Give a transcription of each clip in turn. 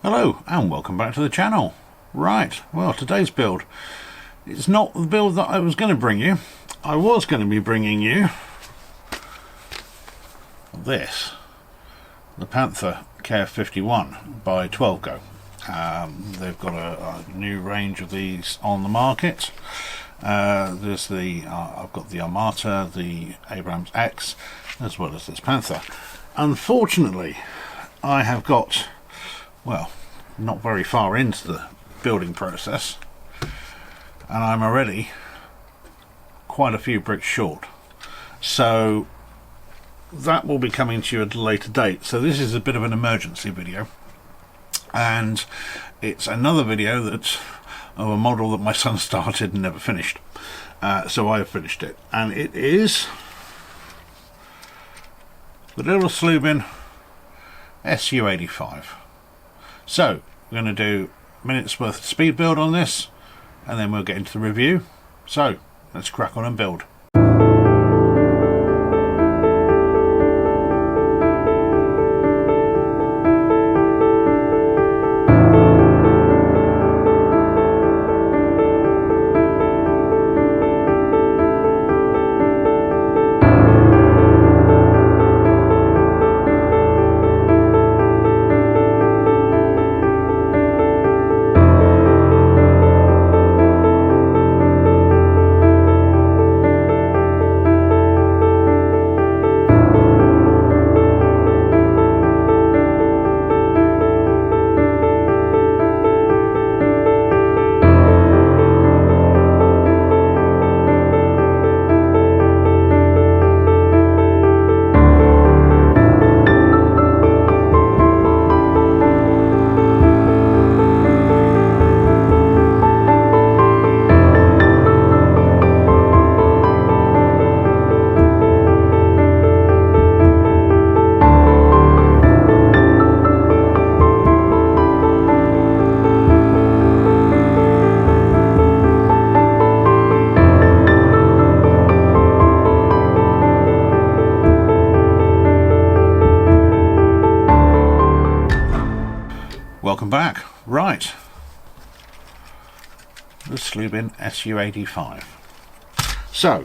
Hello and welcome back to the channel. Right, well, today's build, it's not the build that I was going to bring you. I was going to be bringing you this, the Panther KF51 by 12Go. They've got a new range of these on the market. There's the I've got the Armata, the Abrams X, as well as this Panther. Unfortunately, I have got, well, not very far into the building process, and I'm already quite a few bricks short. So that will be coming to you at a later date. So this is a bit of an emergency video, and it's another video that of a model that my son started and never finished. So I have finished it, and it is the little Sluban SU85. So we're going to do a minute's worth of speed build on this, and then we'll get into the review. So let's crack on and build. Welcome back. Right, the Sluban SU85. So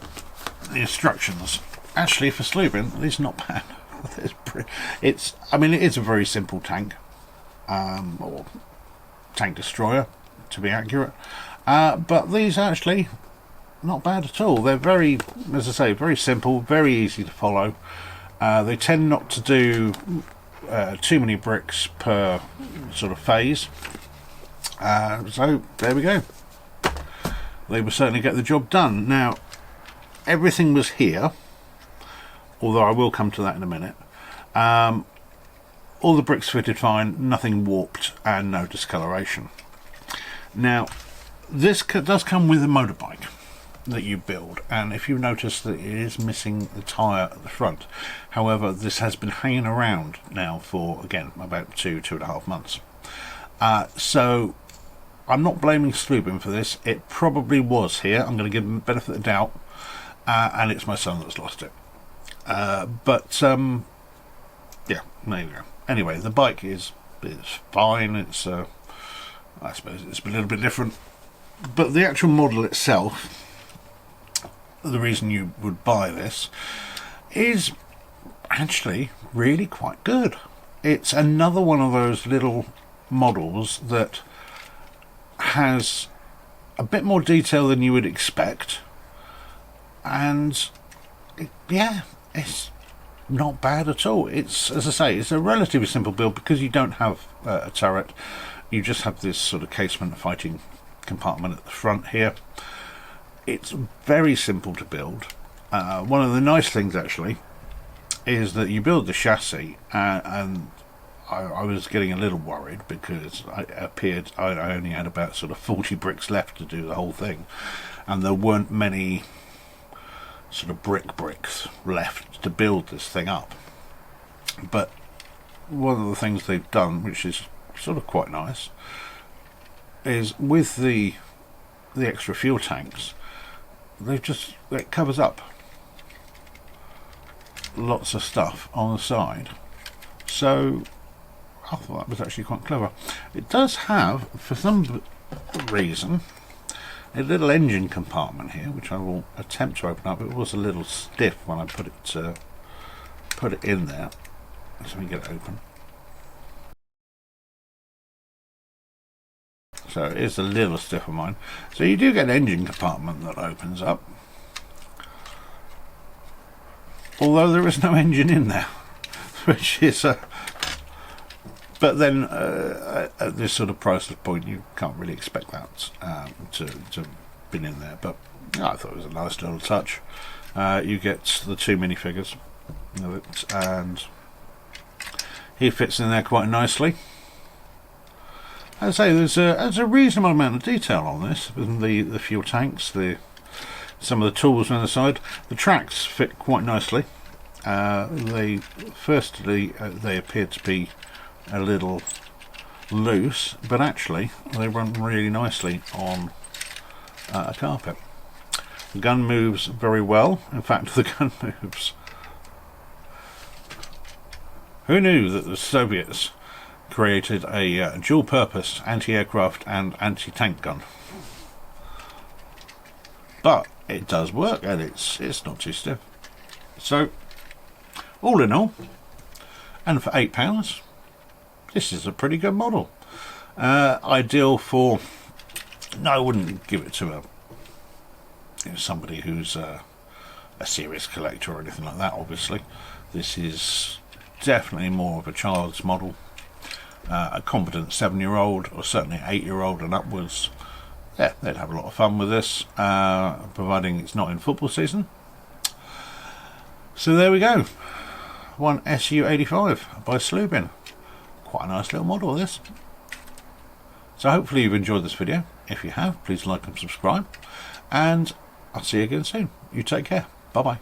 the instructions, actually for Sluban, it's not bad. I mean, it is a very simple tank, or tank destroyer to be accurate, but these are actually not bad at all. They're very, as I say, very simple, very easy to follow. They tend not to do too many bricks per sort of phase, so there we go. They will certainly get the job done. Now, everything was here, although I will come to that in a minute. All the bricks fitted fine, nothing warped, and no discoloration. Now, this does come with a motorbike that you build, and if you notice that it is missing the tyre at the front. However, this has been hanging around now for, again, about 2.5 months. So I'm not blaming Sluban for this. It probably was here. I'm going to give him the benefit of the doubt, and it's my son that's lost it. Yeah, there you go. Anyway, the bike is fine. It's I suppose it's a little bit different, but the actual model itself, the reason you would buy this, is actually really quite good. It's another one of those little models that has a bit more detail than you would expect, and yeah, it's not bad at all. It's, as I say, it's a relatively simple build because you don't have a turret. You just have this sort of casement fighting compartment at the front here. It's very simple to build. One of the nice things actually is that you build the chassis, and I was getting a little worried because I only had about sort of 40 bricks left to do the whole thing, and there weren't many sort of bricks left to build this thing up. But one of the things they've done, which is sort of quite nice, is with the extra fuel tanks, it covers up lots of stuff on the side, so I thought that was actually quite clever. It does have, for some reason, a little engine compartment here, which I will attempt to open up. It was a little stiff when I put it in there. So let me get it open. So it is a little stiff of mine. So you do get an engine compartment that opens up, although there is no engine in there, which is a. But then at this sort of price point, you can't really expect that to be in there. But I thought it was a nice little touch. You get the two minifigures, and he fits in there quite nicely. As I say, there's a reasonable amount of detail on this. The fuel tanks, some of the tools on the side. The tracks fit quite nicely. They appear to be a little loose, but actually they run really nicely on a carpet. The gun moves very well. In fact, the gun moves. Who knew that the Soviets created a dual-purpose anti-aircraft and anti-tank gun? But it does work, and it's not too stiff. So, all in all, and for £8, this is a pretty good model. Ideal for. No, I wouldn't give it to somebody who's a serious collector or anything like that. Obviously, this is definitely more of a child's model. A competent 7-year-old, or certainly 8-year-old and upwards, yeah, they'd have a lot of fun with this, providing it's not in football season. So there we go, one SU85 by Sluban. Quite a nice little model, this. So hopefully you've enjoyed this video. If you have, please like and subscribe, and I'll see you again soon. You take care. Bye bye.